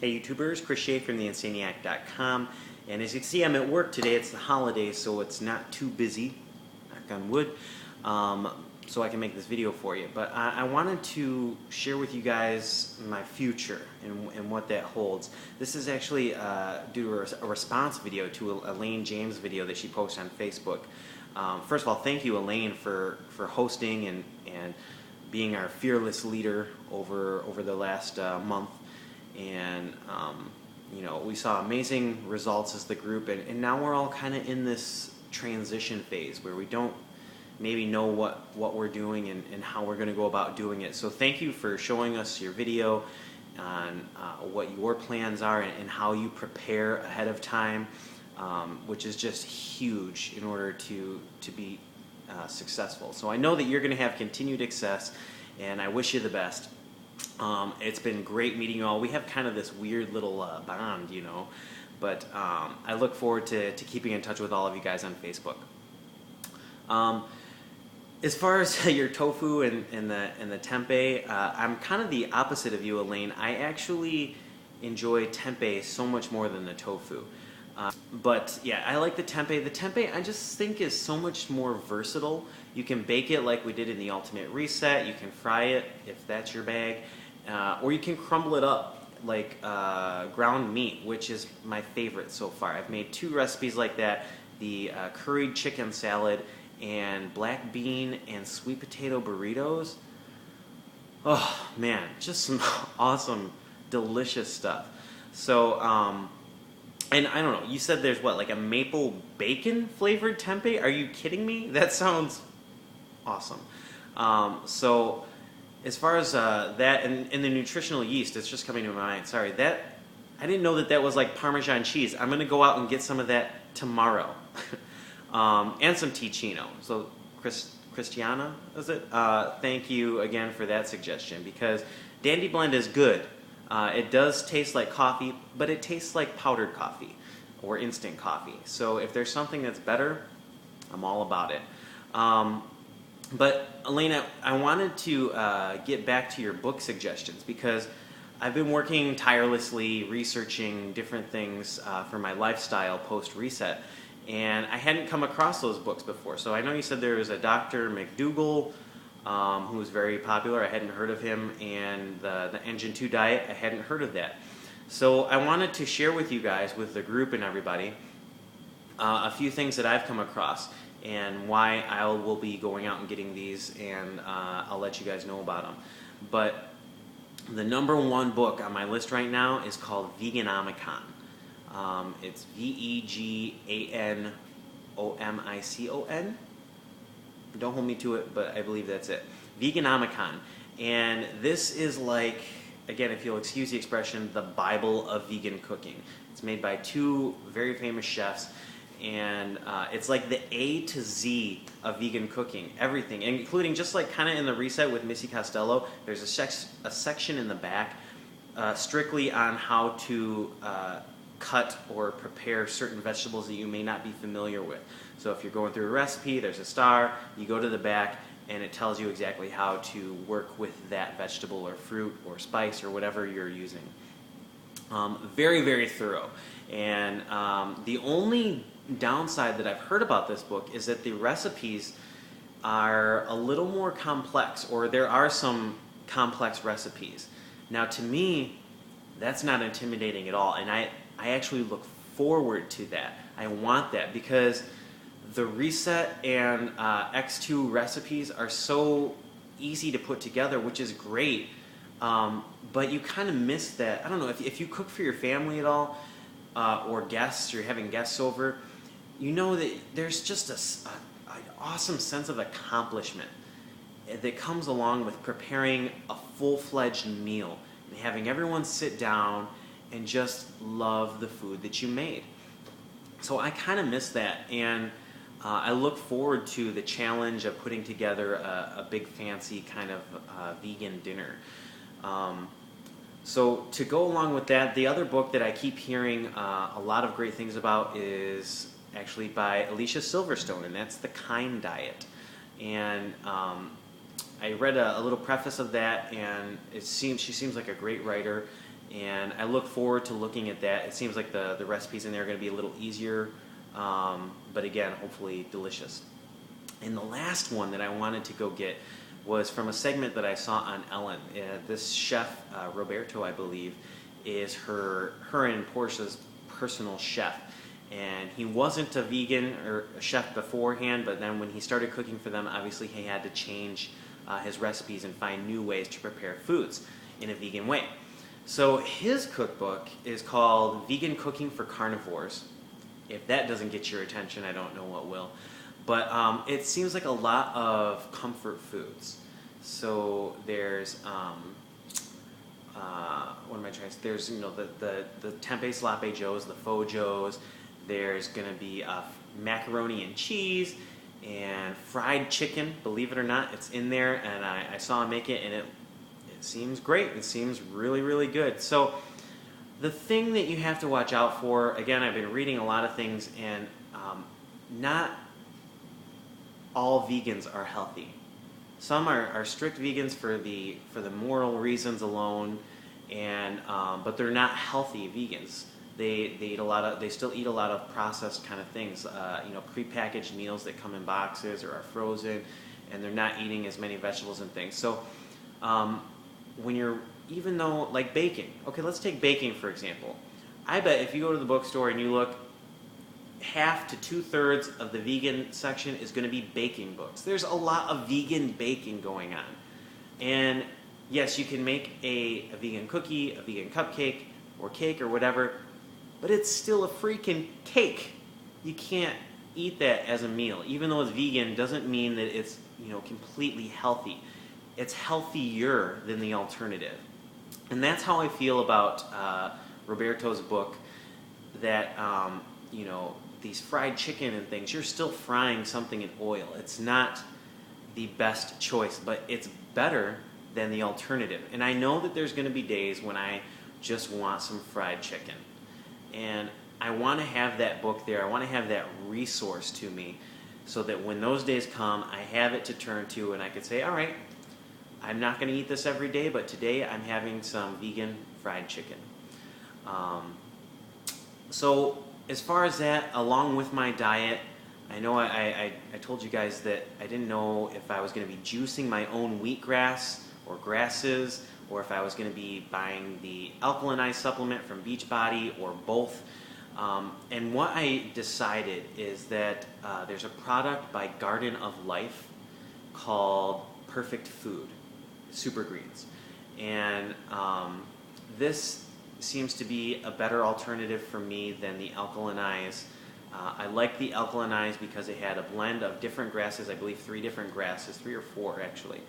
Hey YouTubers, Chris Shea from theinsaniac.com, and as you can see I'm at work today. It's the holidays, so it's not too busy, knock on wood, so I can make this video for you. But I wanted to share with you guys my future and what that holds. This is actually due to a response video to Elaine James' video that she posted on Facebook. First of all, thank you Elaine for hosting and being our fearless leader over the last month. And you know, we saw amazing results as the group, and now we're all kind of in this transition phase where we don't maybe know what we're doing and how we're going to go about doing it. So thank you for showing us your video on what your plans are and how you prepare ahead of time, which is just huge in order to be successful. So I know that you're going to have continued success, and I wish you the best. It's been great meeting you all. We have kind of this weird little bond, you know, but I look forward to keeping in touch with all of you guys on Facebook. As far as your tofu and the tempeh, I'm kind of the opposite of you, Elaine. I actually enjoy tempeh so much more than the tofu. But yeah, I like the tempeh. The tempeh I just think is so much more versatile. You can bake it like we did in the Ultimate Reset. You can fry it if that's your bag. Or you can crumble it up like ground meat, which is my favorite so far. I've made 2 recipes like that, the curried chicken salad and black bean and sweet potato burritos. Oh man, just some awesome, delicious stuff. So, and I don't know, you said there's what, like a maple bacon flavored tempeh? Are you kidding me? That sounds awesome. So as far as that and the nutritional yeast, it's just coming to my mind. Sorry, that I didn't know that was like Parmesan cheese. I'm gonna go out and get some of that tomorrow, and some ticino. So Christiana, is it? Thank you again for that suggestion, because Dandy Blend is good. It does taste like coffee, but it tastes like powdered coffee or instant coffee. So if there's something that's better, I'm all about it. But Elena, I wanted to get back to your book suggestions, because I've been working tirelessly researching different things for my lifestyle post-reset, and I hadn't come across those books before. So I know you said there was a Dr. McDougall who was very popular. I hadn't heard of him, and the Engine 2 diet, I hadn't heard of that. So I wanted to share with you guys, with the group and everybody, a few things that I've come across and why I will be going out and getting these, and I'll let you guys know about them. But the #1 book on my list right now is called Veganomicon. It's Veganomicon. Don't hold me to it, but I believe that's it. Veganomicon. And this is like, again, if you'll excuse the expression, the Bible of vegan cooking. It's made by 2 very famous chefs, and it's like the A to Z of vegan cooking, everything, including just like kind of in the Reset with Missy Costello, there's a section in the back strictly on how to cut or prepare certain vegetables that you may not be familiar with. So if you're going through a recipe, there's a star, you go to the back, and it tells you exactly how to work with that vegetable or fruit or spice or whatever you're using. Very, very thorough. And the only downside that I've heard about this book is that the recipes are a little more complex, or there are some complex recipes. Now to me, that's not intimidating at all, and I actually look forward to that. I want that, because the Reset and X2 recipes are so easy to put together, which is great, but you kind of miss that. I don't know, if you cook for your family at all, or guests, you're having guests over, you know that there's just an awesome sense of accomplishment that comes along with preparing a full-fledged meal and having everyone sit down and just love the food that you made. So I kind of miss that, and I look forward to the challenge of putting together a big fancy kind of vegan dinner. So to go along with that, the other book that I keep hearing a lot of great things about is actually by Alicia Silverstone, and that's The Kind Diet. And I read a little preface of that, and she seems like a great writer, and I look forward to looking at that. It seems like the recipes in there are going to be a little easier, but again, hopefully delicious. And the last one that I wanted to go get was from a segment that I saw on Ellen. This chef, Roberto, I believe, is her and Portia's personal chef. And he wasn't a vegan or a chef beforehand, but then when he started cooking for them, obviously he had to change his recipes and find new ways to prepare foods in a vegan way. So his cookbook is called Vegan Cooking for Carnivores. If that doesn't get your attention, I don't know what will. But it seems like a lot of comfort foods. So there's, what am I trying to say? There's, the tempeh slape joes, the faux joes. There's going to be macaroni and cheese and fried chicken. Believe it or not, it's in there. And I saw him make it, and it seems great. It seems really, really good. So the thing that you have to watch out for, again, I've been reading a lot of things, and not all vegans are healthy. Some are strict vegans for the moral reasons alone, and but they're not healthy vegans. They still eat a lot of processed kind of things, prepackaged meals that come in boxes or are frozen, and they're not eating as many vegetables and things. So even though, like baking, okay, let's take baking for example. I bet if you go to the bookstore and you look, half to 2/3 of the vegan section is going to be baking books. There's a lot of vegan baking going on. And yes, you can make a vegan cookie, a vegan cupcake, or cake or whatever, but it's still a freaking cake. You can't eat that as a meal. Even though it's vegan doesn't mean that it's completely healthy. It's healthier than the alternative. And that's how I feel about Roberto's book, that these fried chicken and things, you're still frying something in oil. It's not the best choice, but it's better than the alternative. And I know that there's going to be days when I just want some fried chicken. And I want to have that book there. I want to have that resource to me so that when those days come, I have it to turn to, and I could say, all right, I'm not going to eat this every day, but today I'm having some vegan fried chicken. So as far as that, along with my diet, I know I told you guys that I didn't know if I was going to be juicing my own wheatgrass or grasses, or if I was going to be buying the alkalinized supplement from Beachbody, or both. And what I decided is that there's a product by Garden of Life called Perfect Food, Super Greens. And this seems to be a better alternative for me than the alkalinized. I like the alkalinized because it had a blend of different grasses, I believe 3 different grasses, 3 or 4 actually.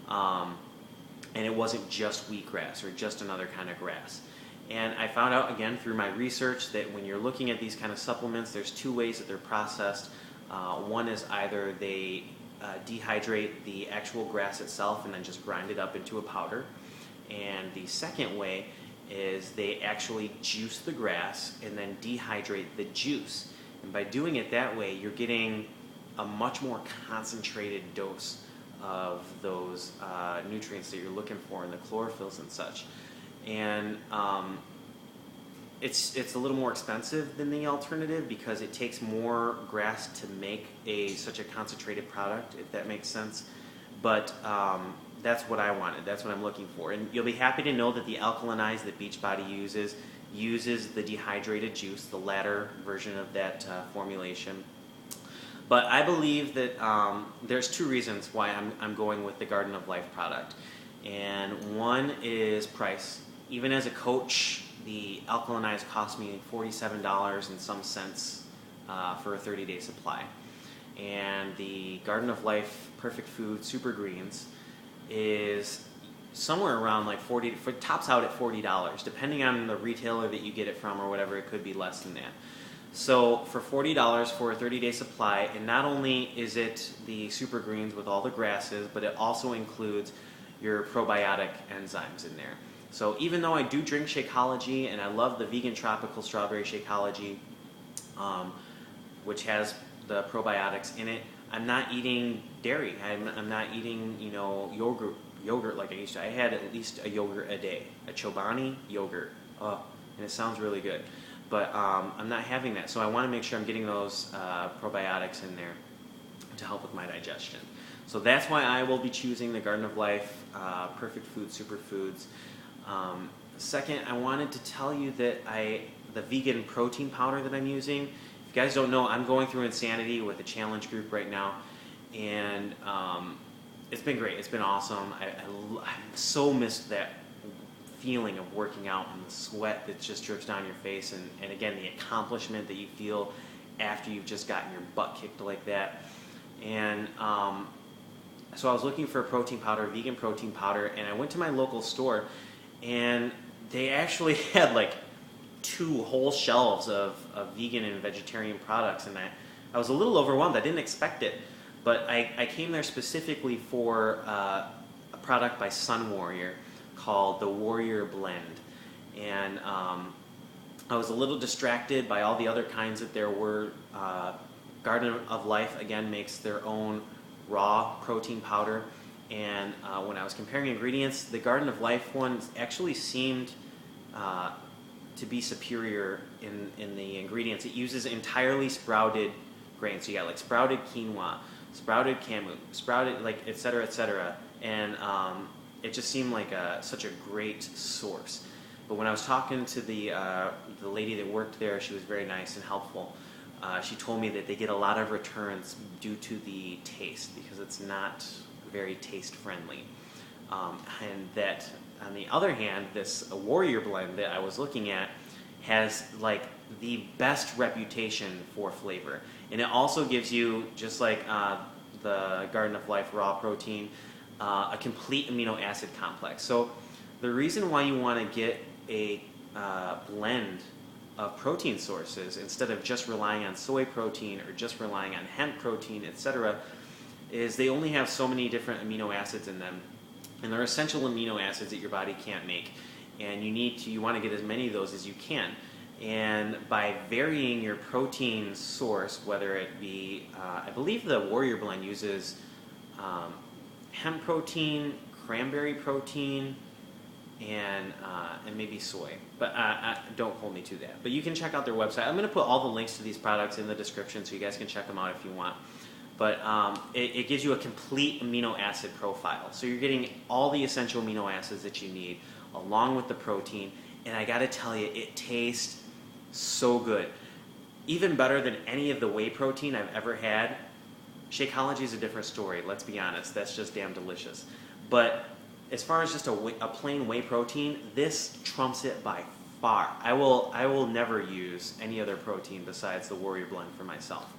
And it wasn't just wheatgrass or just another kind of grass. And I found out again through my research that when you're looking at these kind of supplements, there's 2 ways that they're processed. One is either they dehydrate the actual grass itself and then just grind it up into a powder. And the second way is they actually juice the grass and then dehydrate the juice. And by doing it that way, you're getting a much more concentrated dose of those nutrients that you're looking for in the chlorophylls and such. And it's a little more expensive than the alternative because it takes more grass to make such a concentrated product, if that makes sense. But that's what I wanted. That's what I'm looking for. And you'll be happy to know that the alkalinized that Beachbody uses the dehydrated juice, the latter version of that formulation. But I believe that there's 2 reasons why I'm going with the Garden of Life product. And one is price. Even as a coach, the alkalinized cost me $47 and some cents for a 30-day supply. And the Garden of Life Perfect Food Super Greens is somewhere around like tops out at $40, depending on the retailer that you get it from or whatever. It could be less than that. So for $40 for a 30-day supply, and not only is it the super greens with all the grasses, but it also includes your probiotic enzymes in there. So even though I do drink Shakeology, and I love the vegan tropical strawberry Shakeology, which has the probiotics in it, I'm not eating dairy. I'm not eating, yogurt like I used to. I had at least a yogurt a day, a Chobani yogurt. Oh, and it sounds really good. But I'm not having that, so I want to make sure I'm getting those probiotics in there to help with my digestion. So that's why I will be choosing the Garden of Life Perfect Food Superfoods. Second, I wanted to tell you that the vegan protein powder that I'm using, if you guys don't know, I'm going through Insanity with a challenge group right now, and it's been great. It's been awesome. I so missed that feeling of working out and the sweat that just drips down your face, and again, the accomplishment that you feel after you've just gotten your butt kicked like that. And so I was looking for a protein powder, vegan protein powder, and I went to my local store, and they actually had like 2 whole shelves of vegan and vegetarian products, and I was a little overwhelmed. I didn't expect it, but I came there specifically for a product by Sun Warrior called the Warrior Blend, and I was a little distracted by all the other kinds that there were. Garden of Life, again, makes their own raw protein powder, and when I was comparing ingredients, the Garden of Life one actually seemed to be superior in the ingredients. It uses entirely sprouted grains, so you got like sprouted quinoa, sprouted camu, sprouted, like et cetera, and it just seemed like such a great source. But when I was talking to the lady that worked there, she was very nice and helpful. She told me that they get a lot of returns due to the taste, because it's not very taste friendly. And that, on the other hand, this Warrior Blend that I was looking at has like the best reputation for flavor. And it also gives you, just like the Garden of Life raw protein, a complete amino acid complex. So the reason why you want to get a blend of protein sources instead of just relying on soy protein or just relying on hemp protein, etc., is they only have so many different amino acids in them, and they're essential amino acids that your body can't make, and you want to get as many of those as you can. And by varying your protein source, whether it be, I believe the Warrior Blend uses hemp protein, cranberry protein, and maybe soy, but don't hold me to that. But you can check out their website. I'm going to put all the links to these products in the description, so you guys can check them out if you want. But it gives you a complete amino acid profile, so you're getting all the essential amino acids that you need, along with the protein. And I got to tell you, it tastes so good, even better than any of the whey protein I've ever had. Shakeology is a different story. Let's be honest, that's just damn delicious. But as far as just a plain whey protein, this trumps it by far. I will never use any other protein besides the Warrior Blend for myself.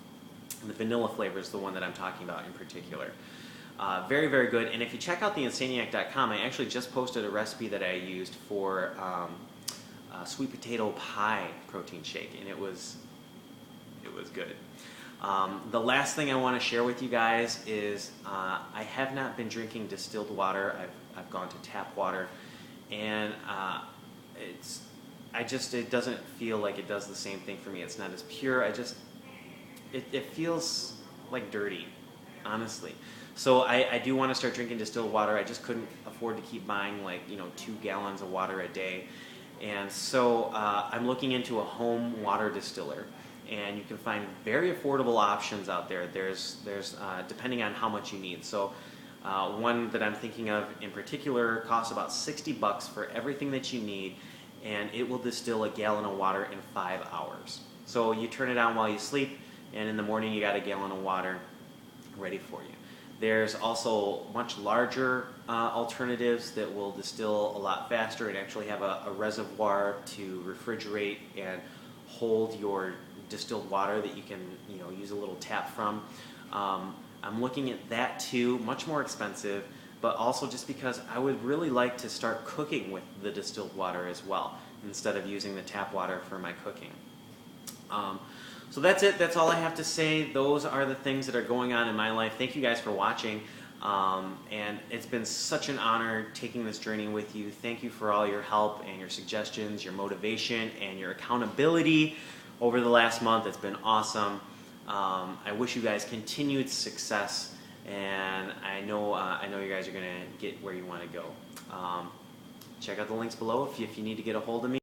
And the vanilla flavor is the one that I'm talking about in particular. Very, very good. And if you check out the Insaniac.com, I actually just posted a recipe that I used for sweet potato pie protein shake, and it was good. The last thing I want to share with you guys is I have not been drinking distilled water. I've gone to tap water, and it doesn't feel like it does the same thing for me. It's not as pure. It feels like dirty, honestly. So I do want to start drinking distilled water. I just couldn't afford to keep buying 2 gallons of water a day, and so I'm looking into a home water distiller. And you can find very affordable options out there. There's depending on how much you need. So one that I'm thinking of in particular costs about $60 for everything that you need, and it will distill a gallon of water in 5 hours. So you turn it on while you sleep, and in the morning you got a gallon of water ready for you. There's also much larger alternatives that will distill a lot faster and actually have a reservoir to refrigerate and hold your distilled water that you can use a little tap from. I'm looking at that too, much more expensive, but also just because I would really like to start cooking with the distilled water as well, instead of using the tap water for my cooking. So that's it. That's all I have to say. Those are the things that are going on in my life. Thank you guys for watching. And it's been such an honor taking this journey with you. Thank you for all your help and your suggestions, your motivation, and your accountability over the last month. It's been awesome. I wish you guys continued success and I know you guys are gonna get where you want to go. Check out the links below if you need to get a hold of me.